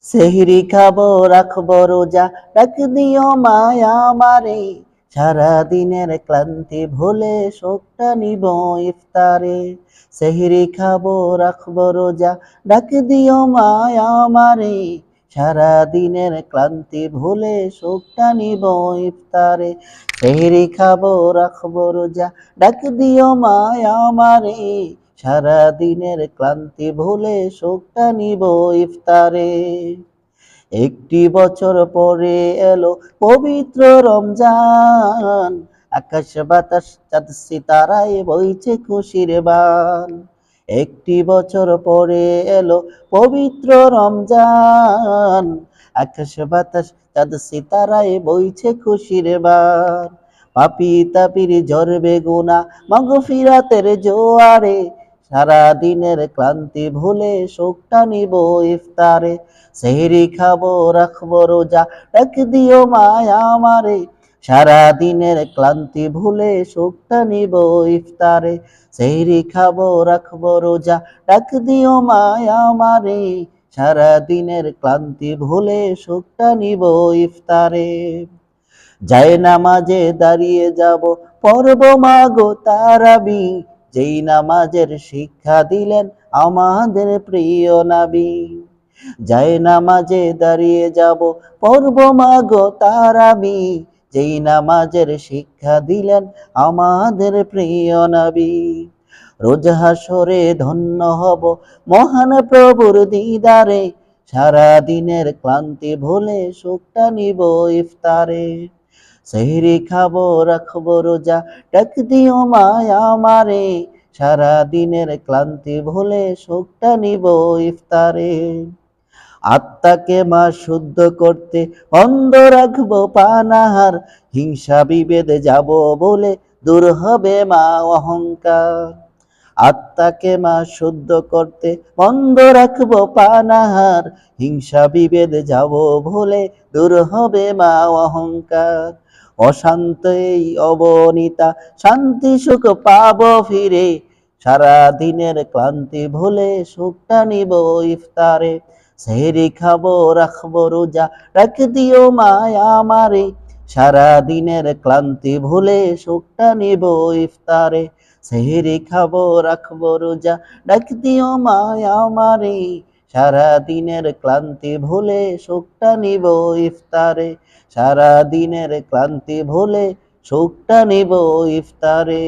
সেহরি খাবো রাখবো রোজা, ডাক দিও মায়া আমারে। সারা দিনের ক্লান্তি ভুলে শোকটা নিব ইফতারে। সেহরি খাবো রাখবো রোজা, ডাক দিও মায়া আমারে। সারা দিনের ক্লান্তি ভুলে শোকটা নিব ইফতারে। সেহরি খাবো রাখবো রোজা, ডাক দিও মায়া আমারে। সারা দিনের ক্লান্তি ভুলে শোকটা নিব ইফতারে। একটি বছর পরে এলো পবিত্র রমজান, আকাশ বাতাস চাঁদ সিতারায় বইছে খুশির বান। একটি বছর পরে এলো পবিত্র রমজান, আকাশ বাতাস চাঁদ সিতারায় বইছে খুশির বান। পাপী তাপির ঝরবে গুনাহ মাগফিরাতের জোয়ারে। সারা দিনের ক্লান্তি ভুলে শোকটা নিব ইফতারে। সেহরি খাবো রাখবো রোজা, ডাক দিও মায়া আমারে। সারা দিনের ক্লান্তি ভুলে শোকটা নিব ইফতারে। সেহরি খাবো রাখবো রোজা, ডাক দিও মায়া আমারে। সারা দিনের ক্লান্তি ভুলে শোকটা নিব ইফতারে। যায় নামাজে দাঁড়িয়ে যাব, পড়ব মাগো তারাবি। যেই নামাজের শিক্ষা দিলেন আমাদের প্রিয় নবী। যায় নামাজে দাঁড়িয়ে যাব, পড়ব মাগো তারাবি। যেই নামাজের শিক্ষা দিলেন আমাদের প্রিয় নবী। রোজ হাসরে ধন্য হব মহান প্রভুর দিদারে। সারা দিনের ক্লান্তি ভুলে শোকটা নিব ইফতারে। সেহরি খাবো রাখবো রোজা, ডাক দিও মায়া আমারে। সারা দিনের ক্লান্তি ভুলে শোকটা নিব ইফতারে। আত্মাকে মা শুদ্ধ করতে অন্ধ রাখবো পানাহার। হিংসা বিভেদ যাব বলে দূর হবে মা অহংকার। আত্মাকে মা শুদ্ধ করতে বন্ধ রাখবো পানাহার। হিংসা বিভেদ যাব ভুলে দূর হবে মা অহংকার। অশান্ত এই অবনীতা শান্তি সুখ পাবো ফিরে। সারা দিনের ক্লান্তি ভুলে সুখটা নিব ইফতারে। সেহরি খাবো রাখবো রোজা, ডাক দিও মায়া আমারে। সারা দিনের ক্লান্তি ভুলে সুখটা নিব ইফতারে। সেহরি খাবো রাখবো রোজা, ডাক দিও মায়া আমারে। সারা দিনের ক্লান্তি ভুলে সুখটা নিব ইফতারে। সারা দিনের ক্লান্তি ভুলে সুখটা নিব ইফতারে।